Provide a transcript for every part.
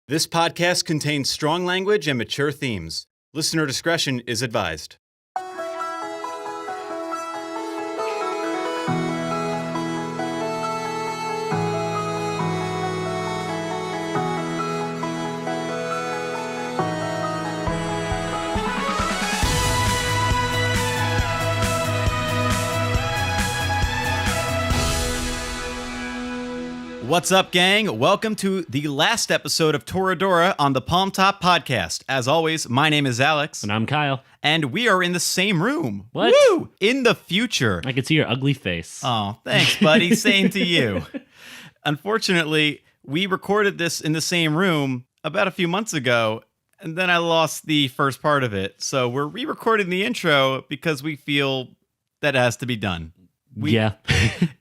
This podcast contains strong language and mature themes. Listener discretion is advised. What's up, gang? Welcome to the last episode of Toradora on the Palmtop podcast. As always, my name is Alex. And I'm Kyle. And we are in the same room. What? Woo! In the future. I can see your ugly face. Oh, thanks, buddy. Same to you. Unfortunately, we recorded this in the same room about a few months ago, and then I lost the first part of it. So we're re-recording the intro because we feel that it has to be done. Yeah.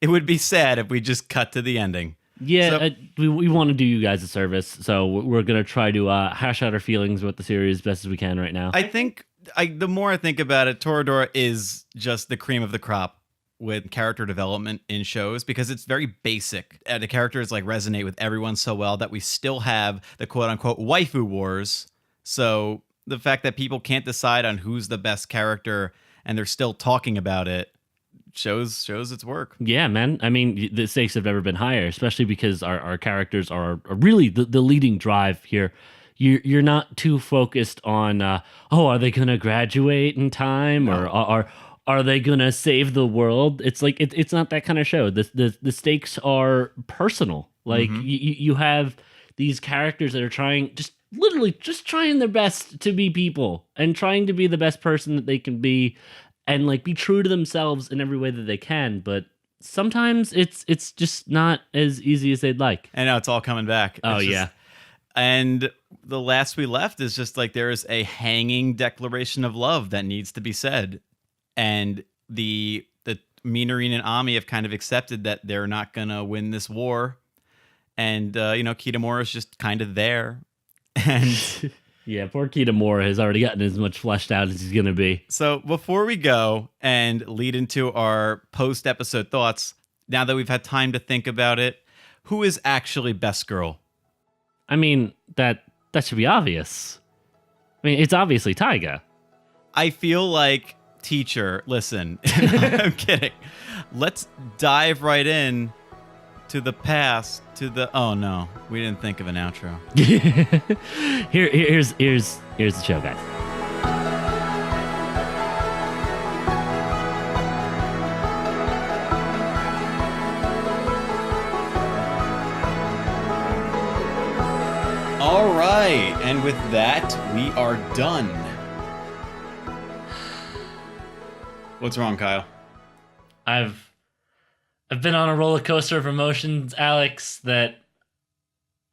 It would be sad if we just cut to the ending. Yeah, we want to do you guys a service, so we're going to try to hash out our feelings with the series as best as we can right now. I think, the more I think about it, Toradora is just the cream of the crop with character development in shows because it's very basic. The characters resonate with everyone so well that we still have the quote-unquote waifu wars. So the fact that people can't decide on who's the best character and they're still talking about it shows its work. Yeah, man. I mean, the stakes have never been higher, especially because our characters are really the leading drive here. You're not too focused on, are they going to graduate in time? No. Or are they going to save the world? It's like, it's not that kind of show. The stakes are personal. Like, you have these characters that are trying, literally trying their best to be people and trying to be the best person that they can be. And be true to themselves in every way that they can, but sometimes it's just not as easy as they'd like. I know, it's all coming back. Yeah. And the last we left is just there is a hanging declaration of love that needs to be said. And the Minarine and Ami have kind of accepted that they're not going to win this war. And, Kitamura is just kind of there. And... Yeah, poor Kitamura has already gotten as much fleshed out as he's going to be. So before we go and lead into our post-episode thoughts, now that we've had time to think about it, who is actually best girl? I mean, that should be obvious. I mean, it's obviously Taiga. I feel like, teacher, listen, I'm kidding. Let's dive right in to the past, oh no, we didn't think of an outro. Here's the show, guys. All right, and with that, we are done. What's wrong, Kyle? I've been on a roller coaster of emotions, Alex, that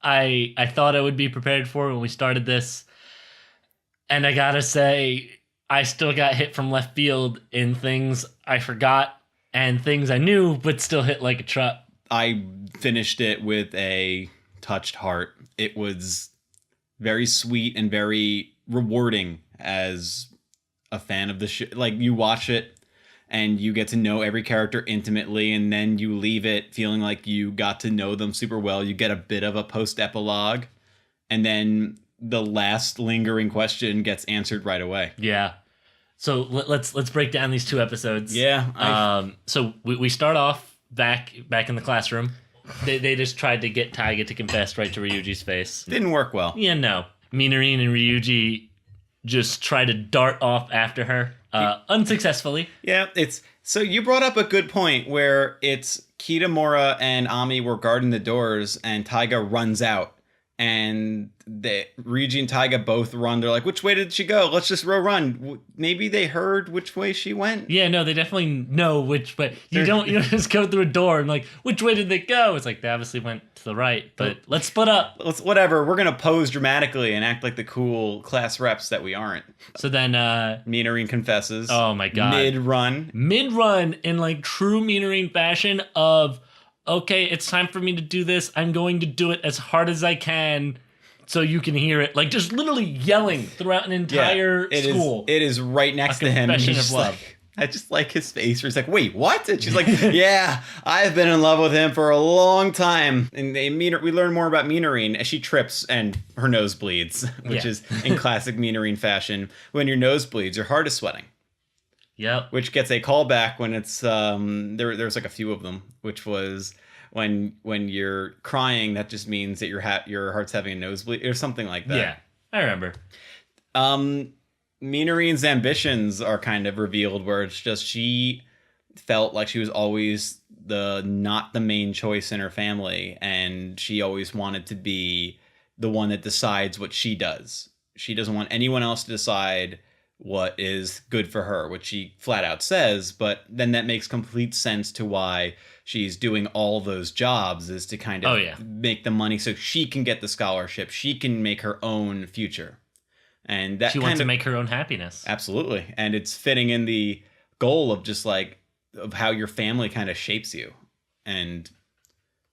I thought I would be prepared for when we started this. And I gotta say, I still got hit from left field in things I forgot and things I knew, but still hit like a truck. I finished it with a touched heart. It was very sweet and very rewarding as a fan of the show. You watch it, and you get to know every character intimately, and then you leave it feeling like you got to know them super well. You get a bit of a post-epilogue, and then the last lingering question gets answered right away. Yeah. So let's break down these two episodes. Yeah. So we start off back in the classroom. They just tried to get Taiga to confess right to Ryuji's face. Didn't work well. Yeah, no. Minarine and Ryuji just try to dart off after her. Unsuccessfully. Yeah, so you brought up a good point where it's Kitamura and Ami were guarding the doors and Taiga runs out and Ryuji and Taiga both run. They're like, which way did she go? Let's just run. Maybe they heard which way she went. Yeah, no, they definitely know which way. You don't just go through a door and which way did they go? It's they obviously went to the right, but let's split up. Whatever. We're going to pose dramatically and act like the cool class reps that we aren't. So then Minarine confesses. Oh my god. Mid-run in true Minarine fashion of, okay, it's time for me to do this. I'm going to do it as hard as I can so you can hear it. Just literally yelling throughout an entire school. It is right next to him. Confession of love. I just like his face where he's like, wait, what? And she's like, yeah, I've been in love with him for a long time. And we learn more about Minarine as she trips and her nose bleeds, which is in classic Minarine fashion. When your nose bleeds, your heart is sweating. Yep. Which gets a callback when it's, there's like a few of them, which was when you're crying, that just means that your heart's having a nosebleed or something like that. Yeah, I remember. Minarine's ambitions are kind of revealed, where it's just she felt like she was always not the main choice in her family, and she always wanted to be the one that decides what she does. She doesn't want anyone else to decide what is good for her, which she flat out says, but then that makes complete sense to why she's doing all those jobs, is to kind of make the money so she can get the scholarship, she can make her own future. And that she wants to make her own happiness. Absolutely. And it's fitting in the goal of just like of how your family kind of shapes you. And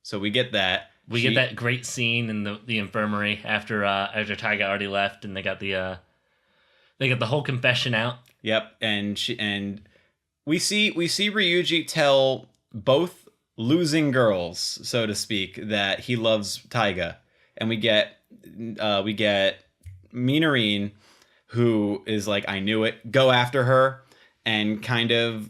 so we get that. We get that great scene in the infirmary after Taiga already left, and they got the whole confession out. Yep. And we see Ryuji tell both losing girls, so to speak, that he loves Taiga. And we get Minarine, who is like, I knew it, go after her, and kind of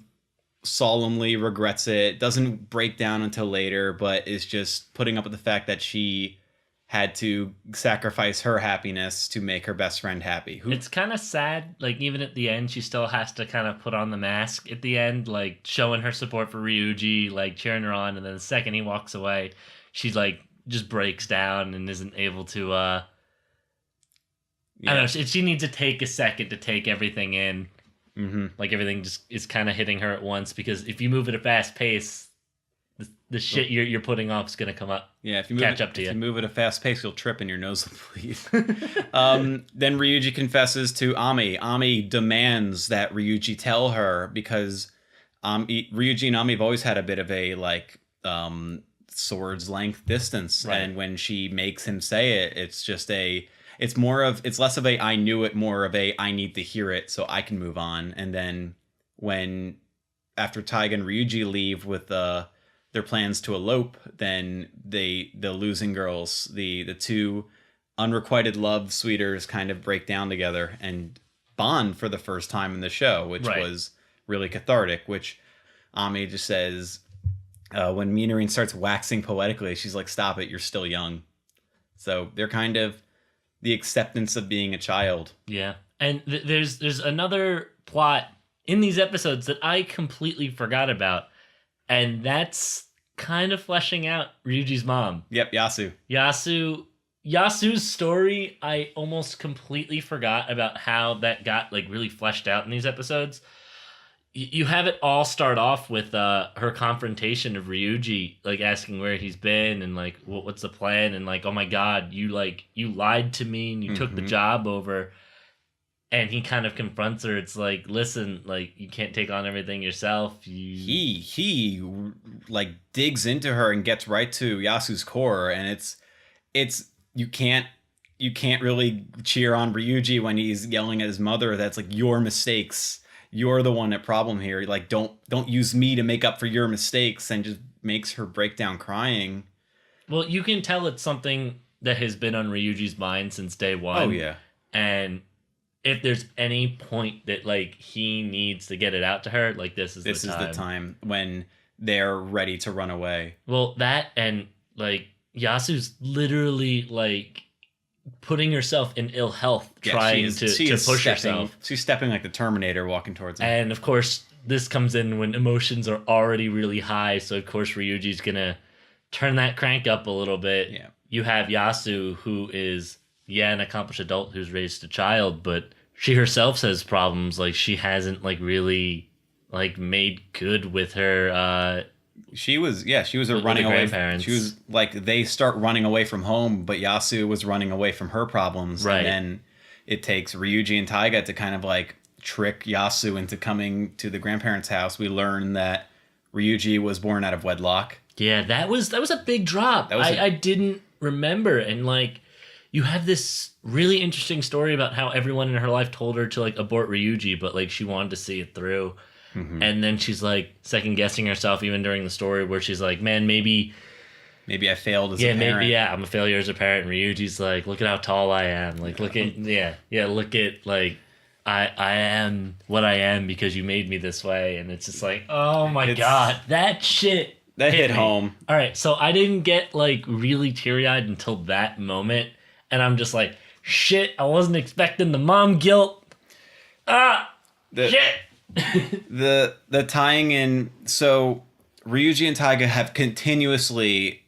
solemnly regrets it, doesn't break down until later, but is just putting up with the fact that she had to sacrifice her happiness to make her best friend happy. It's kind of sad, like even at the end she still has to kind of put on the mask at the end, like showing her support for Ryuji, like cheering her on, and then the second he walks away, she's like just breaks down and isn't able to I don't know. She needs to take a second to take everything in. Mm-hmm. Like everything just is kind of hitting her at once, because if you move at a fast pace, the shit you're putting off is going to come up. Yeah, if you move at a fast pace, you'll trip and your nose will bleed. Then Ryuji confesses to Ami. Ami demands that Ryuji tell her, because Ryuji and Ami have always had a bit of a sword's length distance, right. And when she makes him say it, it's just it's less of a I knew it, more of a I need to hear it so I can move on. And then after Taiga and Ryuji leave with their plans to elope, then the losing girls, the two unrequited love suitors, kind of break down together and bond for the first time in the show, which was really cathartic. Which Ami just says, when Minarine starts waxing poetically, she's like, stop it, you're still young. So they're kind of the acceptance of being a child. Yeah. And there's another plot in these episodes that I completely forgot about, and that's kind of fleshing out Ryuji's mom. Yep, Yasu. Yasu's story, I almost completely forgot about how that got like really fleshed out in these episodes. You have it all start off with her confrontation of Ryuji, like asking where he's been and like what's the plan, and like, oh my god, you lied to me and you took the job over. And he kind of confronts her. It's like, listen, like you can't take on everything yourself. He like digs into her and gets right to Yasu's core, and it's you can't really cheer on Ryuji when he's yelling at his mother. That's like, your mistakes. You're the one at problem here. Like, don't use me to make up for your mistakes, and just makes her break down crying. Well, you can tell it's something that has been on Ryuji's mind since day one. Oh, yeah. And if there's any point that, like, he needs to get it out to her, like, this is the time when they're ready to run away. Well, that and, like, Yasu's literally, like, putting herself in ill health, trying to push herself. She's stepping like the Terminator, walking towards him. And of course, this comes in when emotions are already really high. So of course, Ryuji's gonna turn that crank up a little bit. Yeah. You have Yasu, who is an accomplished adult who's raised a child, but she herself has problems. Like, she hasn't like really like made good with her. She was running away. She was like, they start running away from home, but Yasu was running away from her problems. Right. And then it takes Ryuji and Taiga to kind of like trick Yasu into coming to the grandparents' house. We learn that Ryuji was born out of wedlock. Yeah, that was a big drop. I didn't remember. And like, you have this really interesting story about how everyone in her life told her to like abort Ryuji, but like she wanted to see it through. And then she's like second guessing herself even during the story where she's like, man, maybe I failed as a parent. Maybe I'm a failure as a parent. And Ryuji's like, look at how tall I am. Like, look at look at like I am what I am because you made me this way. And it's just like, oh my god, that shit that hit me home. All right, so I didn't get like really teary-eyed until that moment, and I'm just like, shit, I wasn't expecting the mom guilt. Shit. the tying in, so Ryuji and Taiga have continuously,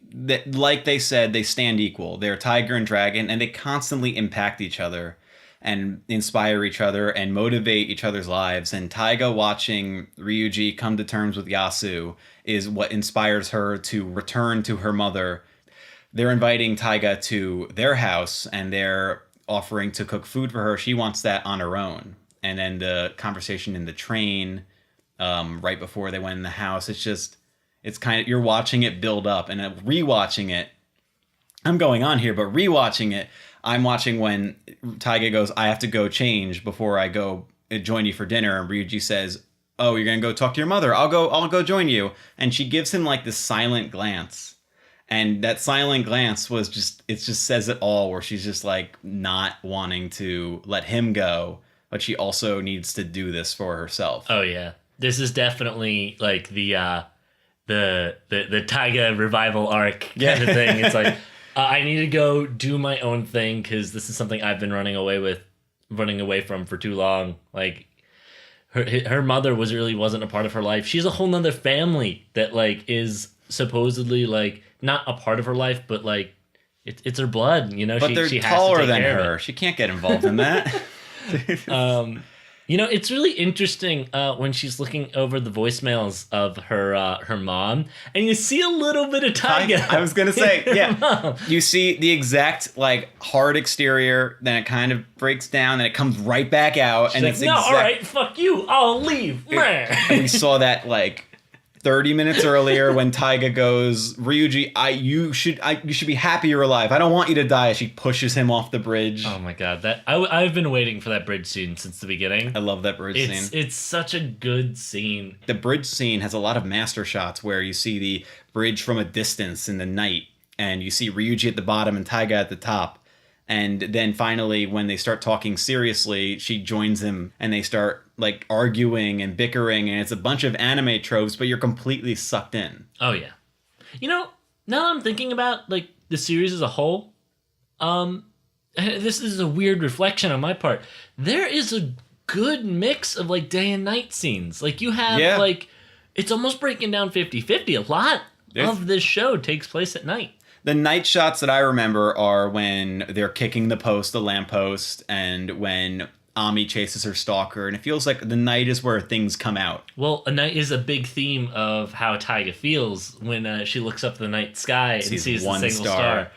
like they said, they stand equal. They're tiger and dragon, and they constantly impact each other and inspire each other and motivate each other's lives. And Taiga watching Ryuji come to terms with Yasu is what inspires her to return to her mother. They're inviting Taiga to their house, and they're offering to cook food for her. She wants that on her own. And then the conversation in the train, right before they went in the house, it's kind of, you're watching it build up. And rewatching it, I'm going on here, but rewatching it, I'm watching when Taiga goes, I have to go change before I go join you for dinner. And Ryuji says, oh, you're going to go talk to your mother. I'll go join you. And she gives him like this silent glance. And that silent glance it just says it all, where she's just like not wanting to let him go, but she also needs to do this for herself. Oh yeah. This is definitely like the Taiga revival arc kind of thing. It's like, I need to go do my own thing because this is something I've been running away from for too long. Like her mother wasn't a part of her life. She's a whole nother family that like is supposedly like not a part of her life, but like it's her blood, you know. But they're taller than her. She can't get involved in that. You know, it's really interesting when she's looking over the voicemails of her mom, and you see a little bit of Taiga. I was gonna say, yeah. Mom. You see the exact like hard exterior, then it kind of breaks down, then it comes right back out, She's and like, it's no, all right, fuck you, I'll leave. And we saw that like 30 minutes earlier when Taiga goes, Ryuji, you should be happy you're alive. I don't want you to die. She pushes him off the bridge. Oh my god, I've been waiting for that bridge scene since the beginning. I love that bridge scene. It's such a good scene. The bridge scene has a lot of master shots where you see the bridge from a distance in the night, and you see Ryuji at the bottom and Taiga at the top. And then finally, when they start talking seriously, she joins him and they start like arguing and bickering, and it's a bunch of anime tropes, but you're completely sucked in. Oh yeah. You know, now I'm thinking about like the series as a whole, this is a weird reflection on my part. There is a good mix of like day and night scenes. Like you have like, it's almost breaking down 50-50. A lot of this show takes place at night. The night shots that I remember are when they're kicking the lamppost, and when Ami chases her stalker, and it feels like the night is where things come out. Well, a night is a big theme of how Taiga feels when she looks up the night sky and sees the single star.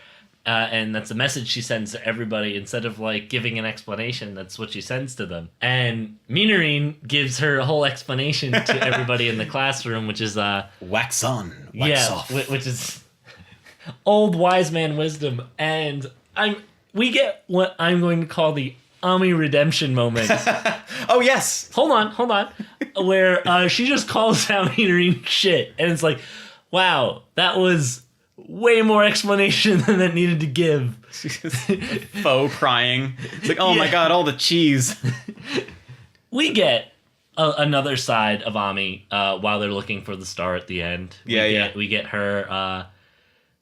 And that's a message she sends to everybody. Instead of like giving an explanation, that's what she sends to them. And Minarine gives her a whole explanation to everybody in the classroom, which is wax on, wax off. Which is old wise man wisdom. And we get what I'm going to call the Ami redemption moment. Oh yes. Hold on. Where she just calls out Minarine shit, and it's like, wow, that was way more explanation than it needed to give. She's just faux crying. It's like, oh my god, all the cheese. We get another side of Ami while they're looking for the star at the end. We get her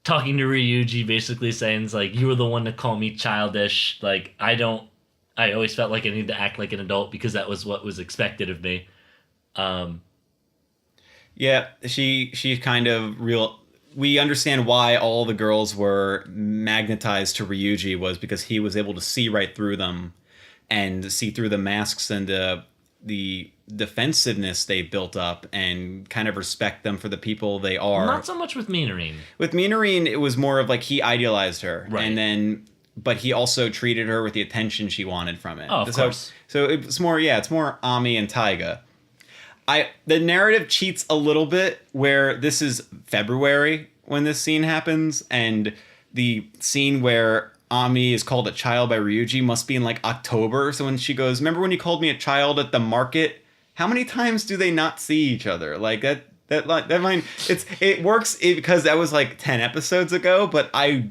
talking to Ryuji, basically saying, like, you were the one to call me childish. Like, I always felt like I needed to act like an adult because that was what was expected of me. Yeah, she kind of we understand why all the girls were magnetized to Ryuji was because he was able to see right through them and see through the masks and the defensiveness they built up and kind of respect them for the people they are. Not so much with Minarine. With Minarine, it was more of like he idealized her. Right. And then, but he also treated her with the attention she wanted from it. Oh, of course. So it's more Ami and Taiga. The narrative cheats a little bit where this is February when this scene happens, and the scene where Ami is called a child by Ryuji must be in like October. So when she goes, remember when you called me a child at the market how many times do they not see each other? Like that line, it works because that was like 10 episodes ago, but I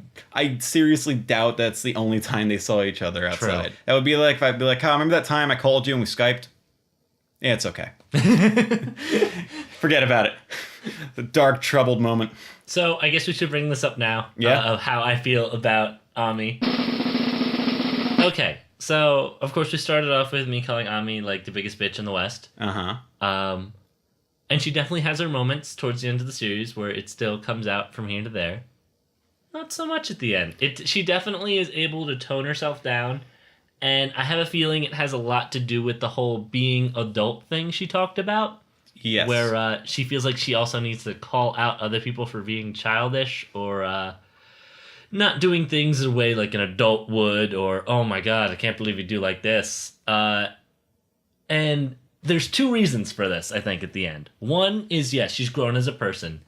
seriously doubt that's the only time they saw each other outside. True. That would be like if I'd be like, oh, remember that time I called you and we Skyped? Yeah, it's okay. Forget about it. The dark, troubled moment. So I guess we should bring this up now. Yeah. Of how I feel about Ami. Okay, so of course we started off with me calling Ami like the biggest bitch in the West. Uh-huh. And she definitely has her moments towards the end of the series where it still comes out from here to there. Not so much at the end. She definitely is able to tone herself down, and I have a feeling it has a lot to do with the whole being adult thing she talked about. Yes. Where she feels like she also needs to call out other people for being childish or not doing things the way like an adult would, or, oh my god, I can't believe you do like this. And there's two reasons for this, I think, at the end. One is, yes, she's grown as a person.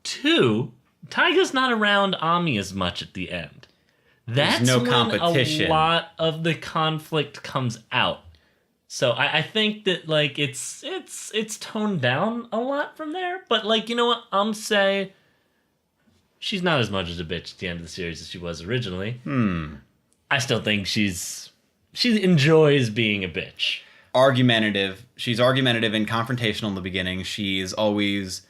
Two, Taiga's not around Ami as much at the end. That's no when competition. A lot of the conflict comes out. So I think that like it's toned down a lot from there. But like, you know what? I'm say she's not as much as a bitch at the end of the series as she was originally. I still think she enjoys being a bitch. Argumentative. She's argumentative and confrontational in the beginning. She's always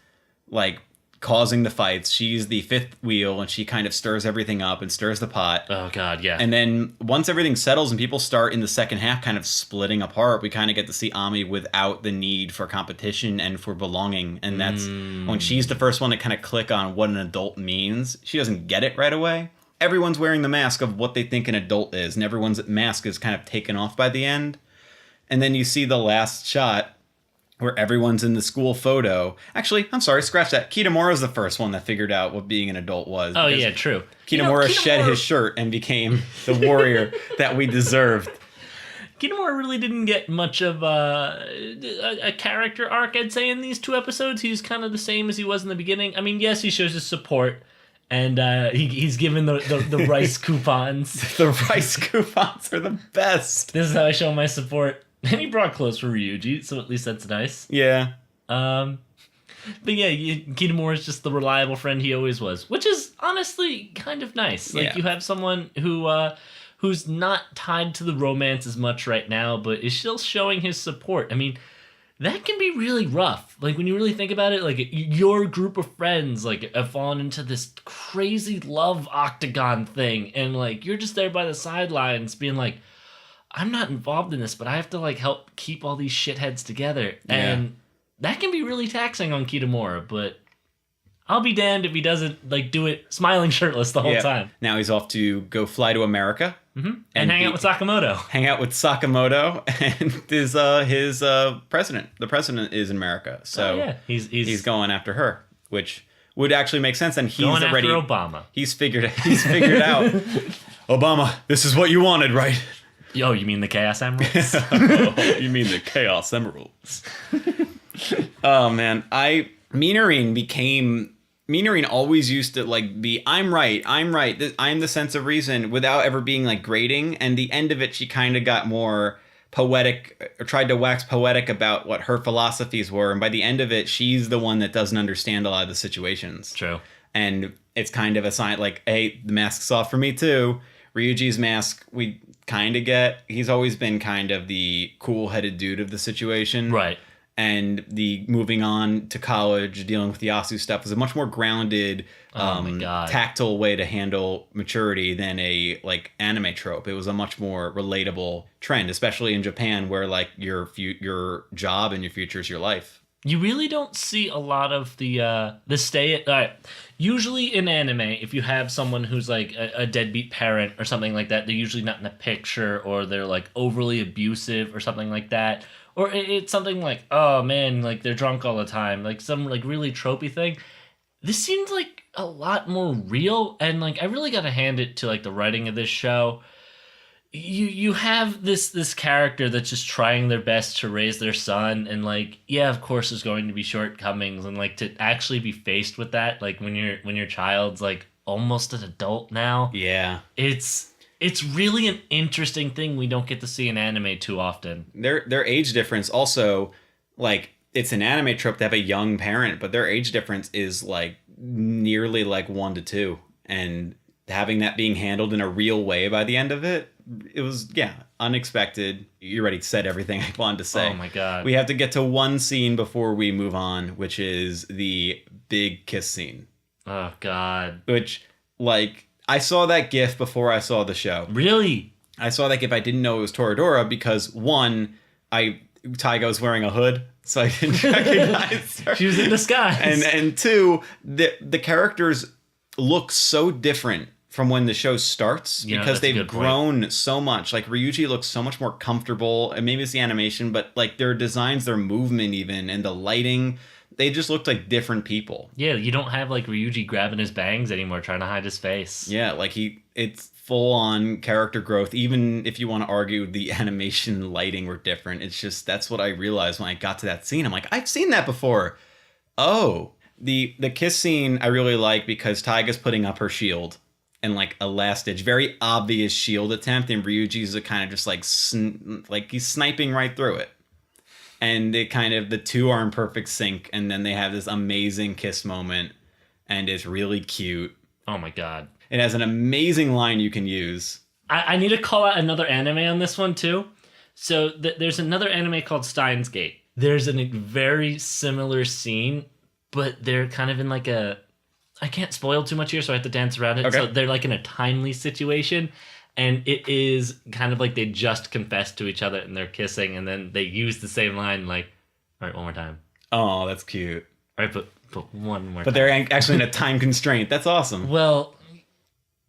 like causing the fights. She's the fifth wheel and she kind of stirs everything up and stirs the pot. Oh god, yeah. And then once everything settles and people start in the second half kind of splitting apart, we kind of get to see Ami without the need for competition and for belonging. And that's when she's the first one to kind of click on what an adult means. She doesn't get it right away. Everyone's wearing the mask of what they think an adult is, and everyone's mask is kind of taken off by the end. And then you see the last shot where everyone's in the school photo. Actually, I'm sorry, scratch that. Kitamura's the first one that figured out what being an adult was. Oh, yeah, true. Kitamura shed his shirt and became the warrior that we deserved. Kitamura really didn't get much of a character arc, I'd say, in these two episodes. He's kind of the same as he was in the beginning. I mean, yes, he shows his support, and he's given the rice coupons. The rice coupons are the best. This is how I show my support. And he brought clothes for Ryuji, so at least that's nice. Yeah. But yeah, Kitamura is just the reliable friend he always was, which is honestly kind of nice. Like, you have someone who's not tied to the romance as much right now, but is still showing his support. I mean, that can be really rough. Like, when you really think about it, like, your group of friends, like, have fallen into this crazy love octagon thing, and, like, you're just there by the sidelines being like, I'm not involved in this, but I have to, like, help keep all these shitheads together. Yeah. And that can be really taxing on Kitamura, but I'll be damned if he doesn't, like, do it smiling shirtless the whole time. Now he's off to go fly to America. Mm-hmm. And hang out with Sakamoto. Hang out with Sakamoto and his president. The president is in America. So he's going after her, which would actually make sense. And he's going already after Obama. He's figured out Obama, this is what you wanted, right? Yo, you mean the Chaos Emeralds? You mean the Chaos Emeralds. Oh, man. Minorin always used to, like, be, I'm right, I'm the sense of reason, without ever being, like, grating. And the end of it, she kind of got more poetic, or tried to wax poetic about what her philosophies were. And by the end of it, she's the one that doesn't understand a lot of the situations. True. And it's kind of a sign, like, hey, the mask's off for me, too. Ryuji's mask, we kind of get. He's always been kind of the cool-headed dude of the situation. Right. And the moving on to college, dealing with the Yasu stuff was a much more grounded, tactile way to handle maturity than a, like, anime trope. It was a much more relatable trend, especially in Japan, where, like, your job and your future is your life. You really don't see a lot of the stay. Usually in anime, if you have someone who's like a deadbeat parent or something like that, they're usually not in the picture, or they're like overly abusive or something like that. Or it's something like, oh man, like they're drunk all the time, like some like really tropey thing. This seems like a lot more real, and like I really got to hand it to like the writing of this show. You have this character that's just trying their best to raise their son, and like, yeah, of course there's going to be shortcomings, and like to actually be faced with that, like when your child's like almost an adult now. Yeah. It's It's really an interesting thing we don't get to see in anime too often. Their age difference also, like, it's an anime trope to have a young parent, but their age difference is like nearly like 1 to 2, and having that being handled in a real way by the end of it, it was unexpected. You already said everything I wanted to say. Oh my god. We have to get to one scene before we move on, which is the big kiss scene. Oh god. Which, like, I saw that GIF before I saw the show. Really? I saw that GIF. I didn't know it was Toradora because, one, Taiga was wearing a hood, so I didn't recognize her. She was in disguise. And two, the characters look so different from when the show starts because they've grown so much. Like, Ryuji looks so much more comfortable, and maybe it's the animation, but like their designs, their movement even, and the lighting, they just looked like different people. Yeah, you don't have like Ryuji grabbing his bangs anymore, trying to hide his face. Yeah, like it's full on character growth. Even if you want to argue the animation lighting were different, it's just, that's what I realized when I got to that scene. I'm like, I've seen that before. Oh, the kiss scene I really like because Taiga's putting up her shield and like a last ditch, very obvious shield attempt, and Ryuji's a kind of just like he's sniping right through it. And they kind of, the two are in perfect sync, and then they have this amazing kiss moment, and it's really cute. Oh my god. It has an amazing line you can use. I need to call out another anime on this one too. So there's another anime called Steins Gate. There's a very similar scene, but they're kind of in like a... I can't spoil too much here, so I have to dance around it. Okay. So they're like in a timely situation, and it is kind of like they just confessed to each other and they're kissing, and then they use the same line, like, all right, one more time. Oh, that's cute. All right, but one more time. But they're actually in a time constraint. That's awesome. Well...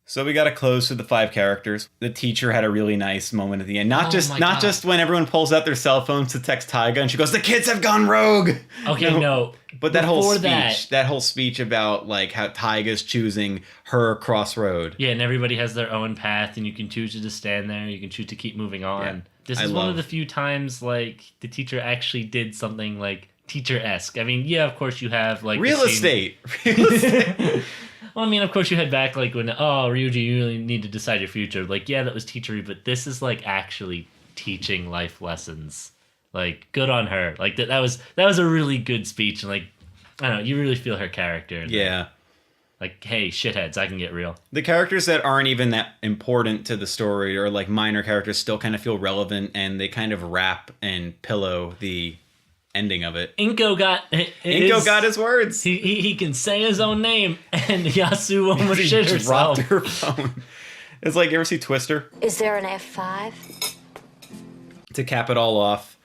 So we got to close to the 5 characters. The teacher had a really nice moment at the end. Not just when everyone pulls out their cell phones to text Taiga and she goes, "The kids have gone rogue." Okay, no. But that whole speech about like how Taiga's choosing her crossroad. Yeah, and everybody has their own path, and you can choose to just stand there. You can choose to keep moving on. Yeah, this is one of the few times like the teacher actually did something like teacher-esque. I mean, yeah, of course you have like real estate. Well, I mean, of course you head back like when, Ryuji, you really need to decide your future. Like, yeah, that was teachery, but this is like actually teaching life lessons. Like, good on her. Like that was a really good speech, and like, I don't know, you really feel her character. Yeah. Like, hey, shitheads, I can get real. The characters that aren't even that important to the story, or like minor characters, still kind of feel relevant, and they kind of wrap and pillow the ending of it. Inko got his words. He can say his own name, and Yasu almost shit herself. Dropped her phone. It's like, you ever see Twister? Is there an F5? To cap it all off,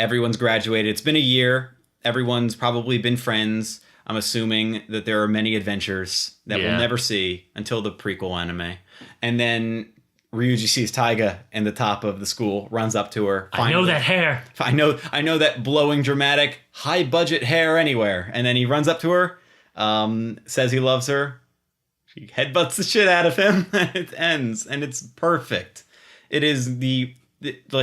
everyone's graduated. It's been a year. Everyone's probably been friends. I'm assuming that there are many adventures that we'll never see until the prequel anime. And then Ryuji sees Taiga in the top of the school, runs up to her. Finally. I know that hair. I know that blowing, dramatic, high-budget hair anywhere. And then he runs up to her, says he loves her. She headbutts the shit out of him, and it ends, and it's perfect. It is the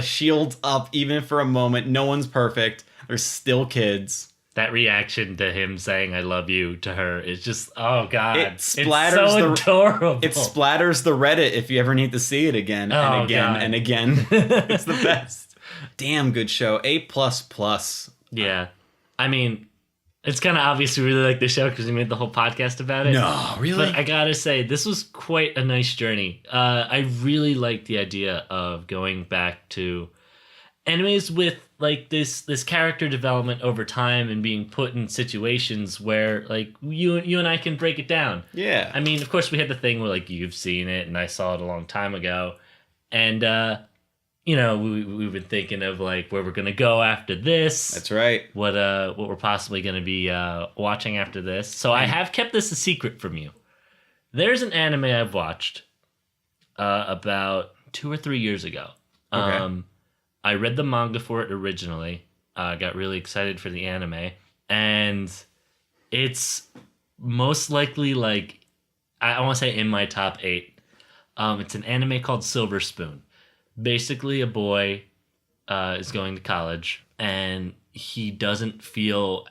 shield's up, even for a moment. No one's perfect. They're still kids. That reaction to him saying "I love you" to her is just, oh god, it splatters, it's so adorable. It splatters the Reddit if you ever need to see it again and again god. And again. It's the best. Damn good show. A++. Yeah, I mean, it's kind of obvious we really like the show because we made the whole podcast about it. No, really. But I gotta say, this was quite a nice journey. I really liked the idea of going back to animes with like this character development over time and being put in situations where like you and I can break it down. Yeah. I mean, of course we had the thing where like you've seen it and I saw it a long time ago, and we've been thinking of like where we're gonna go after this. That's right. What we're possibly gonna be watching after this. So I have kept this a secret from you. There's an anime I've watched about 2 or 3 years ago. Okay. I read the manga for it originally. Got really excited for the anime. And it's most likely like, I want to say in my top 8. It's an anime called Silver Spoon. Basically, a boy is going to college and he doesn't feel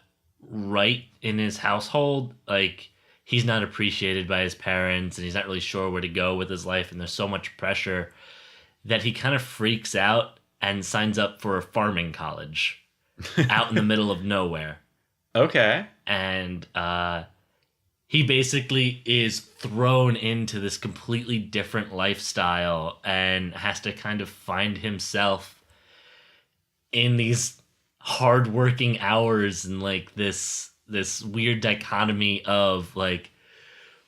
right in his household. Like, he's not appreciated by his parents and he's not really sure where to go with his life, and there's so much pressure that he kind of freaks out and signs up for a farming college out in the middle of nowhere. Okay. And he basically is thrown into this completely different lifestyle and has to kind of find himself in these hardworking hours and like this weird dichotomy of like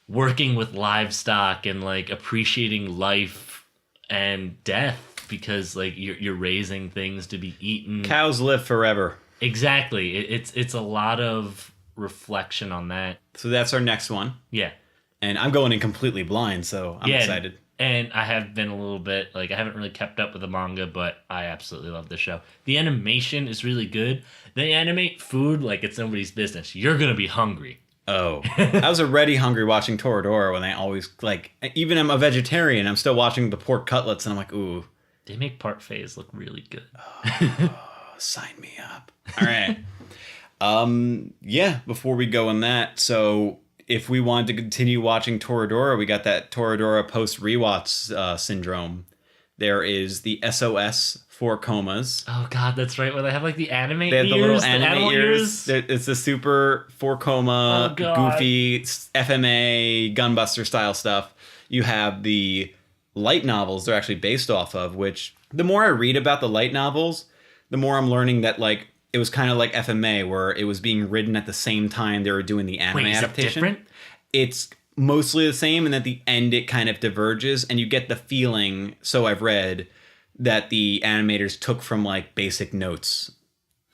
working with livestock and like appreciating life and death, because like you're raising things to be eaten. Cows live forever. Exactly. It's a lot of reflection on that. So that's our next one. Yeah. And I'm going in completely blind, so I'm excited. And I have been a little bit, like, I haven't really kept up with the manga, but I absolutely love the show. The animation is really good. They animate food like it's nobody's business. You're going to be hungry. Oh. I was already hungry watching Toradora when they always, like, even I'm a vegetarian, I'm still watching the pork cutlets, and I'm like, ooh. They make parfaits look really good. Sign me up. All right. Yeah, before we go on that, so if we wanted to continue watching Toradora, we got that Toradora post-rewatch syndrome. There is the SOS for comas. Oh, God, that's right. Where they have, like, the anime ears. They have the little anime animal ears. It's the super for coma, goofy, FMA, Gunbuster style stuff. You have the light novels they're actually based off of, which the more I read about the light novels, the more I'm learning that, like, it was kind of like FMA, where it was being written at the same time they were doing the anime adaptation. It different? It's mostly the same, and at the end it kind of diverges, and you get the feeling, so I've read, that the animators took from like basic notes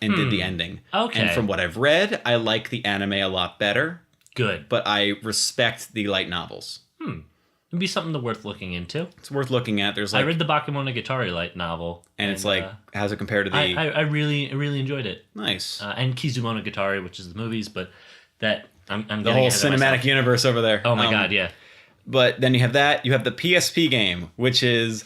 and did the ending. Okay. And from what I've read, I like the anime a lot better. Good. But I respect the light novels. It'd be something worth looking into. It's worth looking at. There's like, I read the Bakemonogatari light novel. and it's like, how's it compared to the... I really enjoyed it. Nice. And Kizumonogatari, which is the movies, but that... I'm the whole cinematic universe over there. Oh my God, yeah. But then you have that. You have the PSP game, which is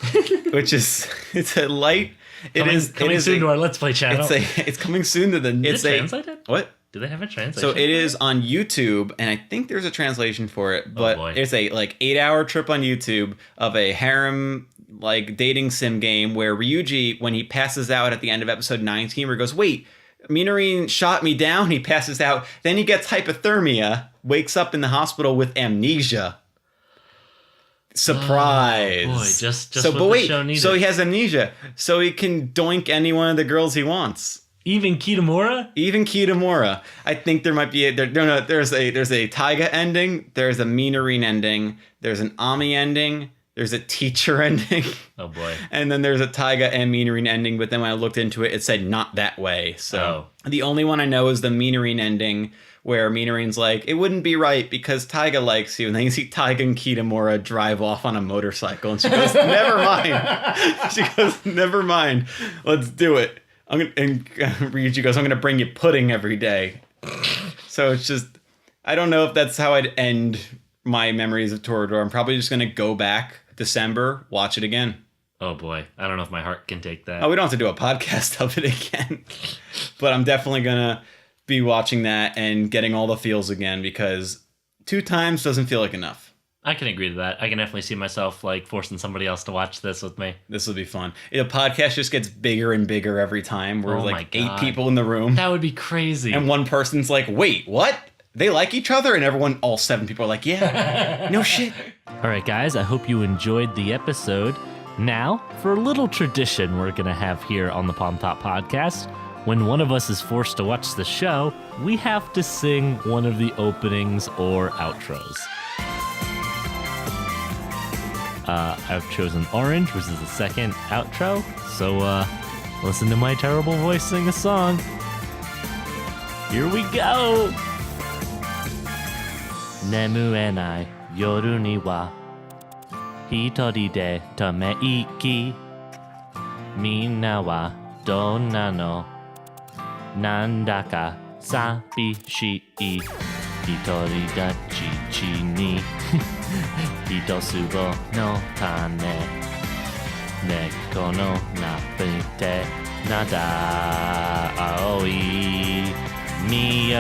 it's a light. Coming soon to our Let's Play channel. It's coming soon to the. Is it translated? What? Do they have a translation? So it is on YouTube, and I think there's a translation for it. But it's a like 8-hour trip on YouTube of a harem like dating sim game where Ryuji, when he passes out at the end of episode 19, where he goes, "Wait, Minorin shot me down." He passes out. Then he gets hypothermia, wakes up in the hospital with amnesia. Surprise! Oh, boy, just so, what but the wait, show needed. so he has amnesia, so he can doink any one of the girls he wants. Even Kitamura? Even Kitamura. I think there might be there's a Taiga ending, there's a Minorin ending, there's an Ami ending, there's a teacher ending. Oh boy. And then there's a Taiga and Minorin ending, but then when I looked into it, it said not that way. So the only one I know is the Minorin ending, where Minorin's like, it wouldn't be right because Taiga likes you. And then you see Taiga and Kitamura drive off on a motorcycle. And she goes, never mind. She goes, never mind. Let's do it. And Ryuji goes, I'm going to bring you pudding every day. So it's just, I don't know if that's how I'd end my memories of Toradora. I'm probably just going to go back December, watch it again. Oh boy. I don't know if my heart can take that. Oh, we don't have to do a podcast of it again. But I'm definitely going to be watching that and getting all the feels again, because 2 times doesn't feel like enough. I can agree to that. I can definitely see myself like forcing somebody else to watch this with me. This will be fun. The podcast just gets bigger and bigger every time. We're like 8 people in the room. That would be crazy. And one person's like, wait, what? They like each other? And all 7 people are like, yeah, no shit. All right, guys, I hope you enjoyed the episode. Now, for a little tradition we're going to have here on the Palmtop podcast, when one of us is forced to watch the show, we have to sing one of the openings or outros. I've chosen Orange, which is the second outro, so listen to my terrible voice sing a song. Here we go! 眠れない夜には一人でため息みんなはどんなのなんだか寂しい一人立ち地に一粒の種猫のなびて灘青い身を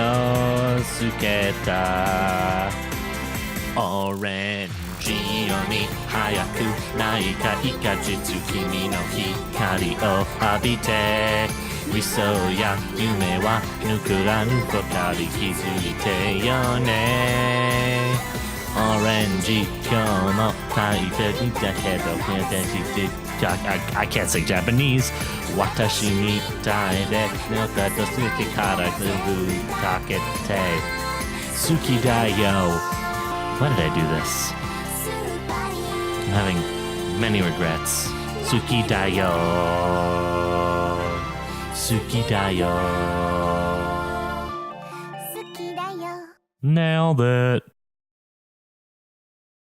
つけたオレンジ色に早くないかい果実君の光を浴びて理想や夢はぬくらぬとかり気づいてよねオレンジ今日も大切だけどI can't say Japanese 私みたいでのかとすてからぐぐかけて好きだよ Why did I do this? I'm having many regrets 好きだよ好きだよ Nailed it